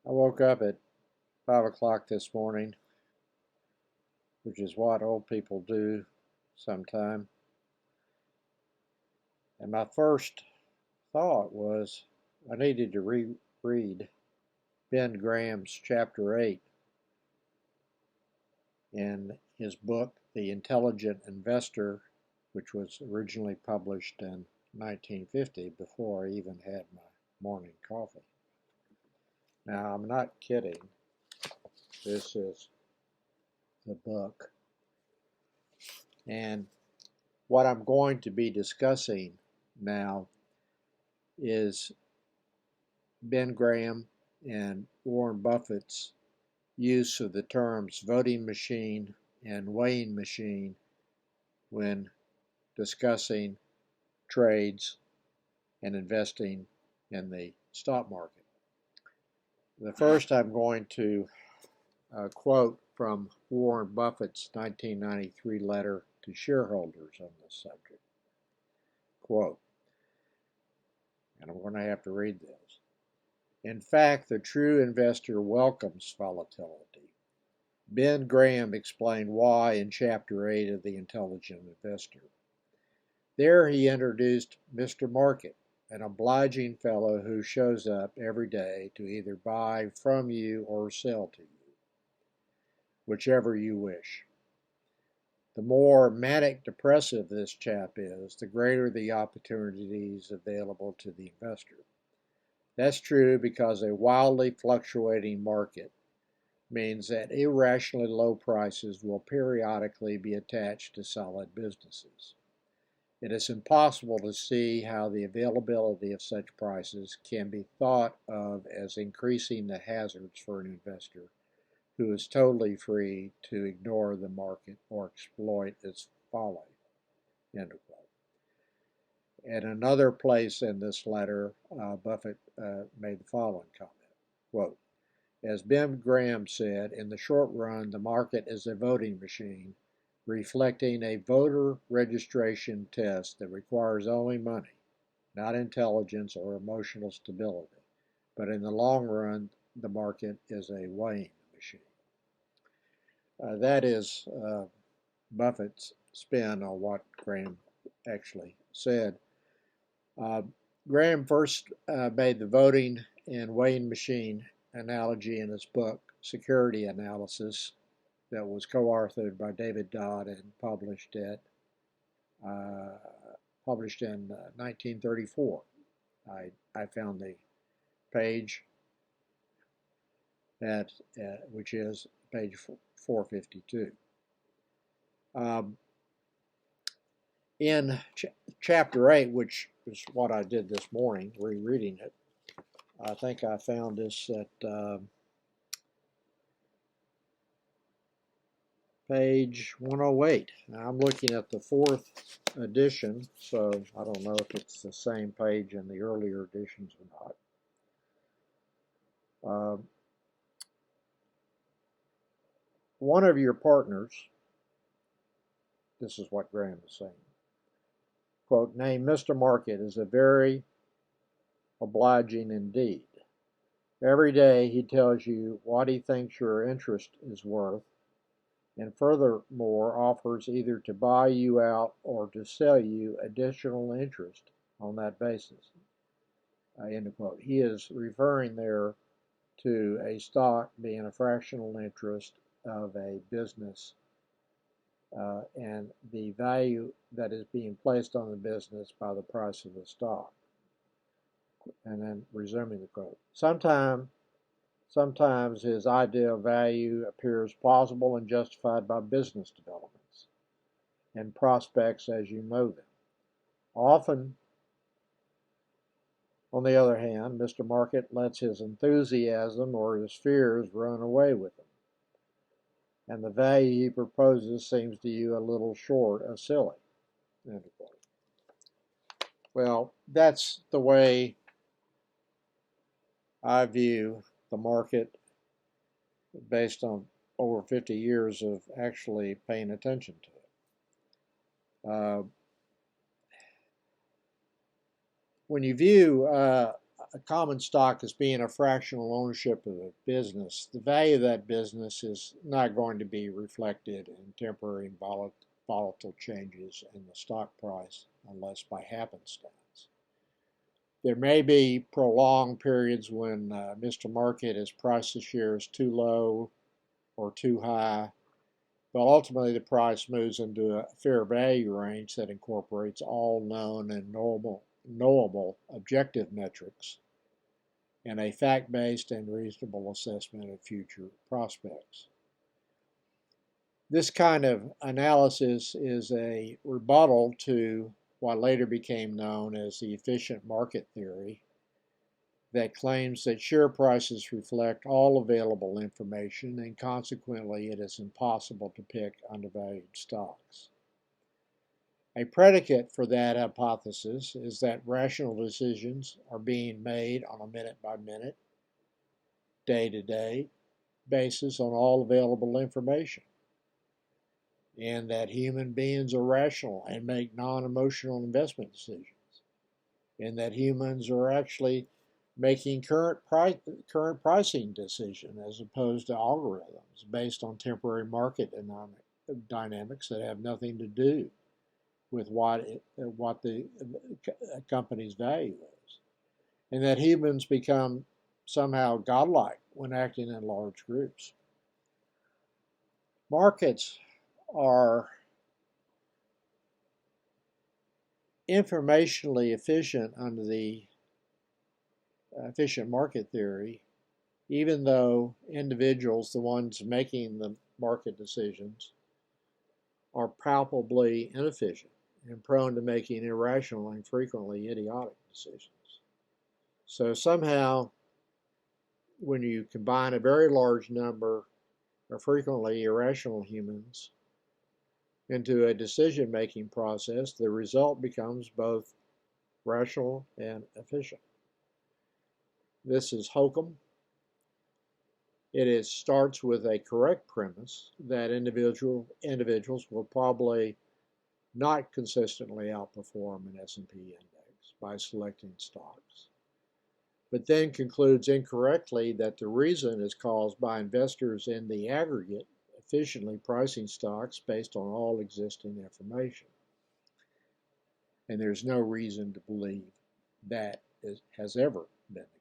I woke up at 5 o'clock this morning, which is what old people do sometime. And my first thought was I needed to reread Ben Graham's chapter 8 in his book, The Intelligent Investor, which was originally published in 1950 before I even had my morning coffee. Now, I'm not kidding. This is the book. And what I'm going to be discussing now is Ben Graham and Warren Buffett's use of the terms voting machine and weighing machine when discussing trades and investing in the stock market. The first I'm going to quote from Warren Buffett's 1993 letter to shareholders on this subject. Quote, and I'm going to have to read this. In fact, the true investor welcomes volatility. Ben Graham explained why in Chapter 8 of The Intelligent Investor. There he introduced Mr. Market, an obliging fellow who shows up every day to either buy from you or sell to you, whichever you wish. The more manic depressive this chap is, the greater the opportunities available to the investor. That's true because a wildly fluctuating market means that irrationally low prices will periodically be attached to solid businesses. It is impossible to see how the availability of such prices can be thought of as increasing the hazards for an investor who is totally free to ignore the market or exploit its folly. End of quote. At another place in this letter, Buffett made the following comment, quote, as Ben Graham said, in the short run, the market is a voting machine, reflecting a voter registration test that requires only money, not intelligence or emotional stability. But in the long run, the market is a weighing machine. That is Buffett's spin on what Graham actually said. Graham first made the voting and weighing machine analogy in his book, Security Analysis, that was co-authored by David Dodd and published in 1934. I found the page which is page 452. In chapter 8, which is what I did this morning, rereading it, I think I found this at page 108. Now I'm looking at the fourth edition, so I don't know if it's the same page in the earlier editions or not. One of your partners, this is what Graham is saying, quote, named Mr. Market is a very obliging indeed. Every day he tells you what he thinks your interest is worth, and furthermore offers either to buy you out or to sell you additional interest on that basis. End of quote. He is referring there to a stock being a fractional interest of a business and the value that is being placed on the business by the price of the stock. And then resuming the quote. Sometimes his idea of value appears plausible and justified by business developments and prospects as you know them. Often, on the other hand, Mr. Market lets his enthusiasm or his fears run away with him, and the value he proposes seems to you a little short of silly. Well, that's the way I view the market based on over 50 years of actually paying attention to it. When you view a common stock as being a fractional ownership of a business, the value of that business is not going to be reflected in temporary and volatile changes in the stock price unless by happenstance. There may be prolonged periods when Mr. Market has priced the shares too low or too high, but ultimately the price moves into a fair value range that incorporates all known and knowable objective metrics and a fact-based and reasonable assessment of future prospects. This kind of analysis is a rebuttal to what later became known as the efficient market theory that claims that share prices reflect all available information and consequently it is impossible to pick undervalued stocks. A predicate for that hypothesis is that rational decisions are being made on a minute-by-minute, day-to-day basis on all available information, and that human beings are rational and make non-emotional investment decisions, and that humans are actually making current pricing decisions as opposed to algorithms based on temporary market dynamics that have nothing to do with what the company's value is, and that humans become somehow godlike when acting in large groups. Markets are informationally efficient under the efficient market theory, even though individuals, the ones making the market decisions, are palpably inefficient and prone to making irrational and frequently idiotic decisions. So somehow, when you combine a very large number of frequently irrational humans into a decision-making process, the result becomes both rational and efficient. This is hokum. It starts with a correct premise that individuals will probably not consistently outperform an S&P index by selecting stocks, but then concludes incorrectly that the reason is caused by investors in the aggregate efficiently pricing stocks based on all existing information. And there's no reason to believe that has ever been the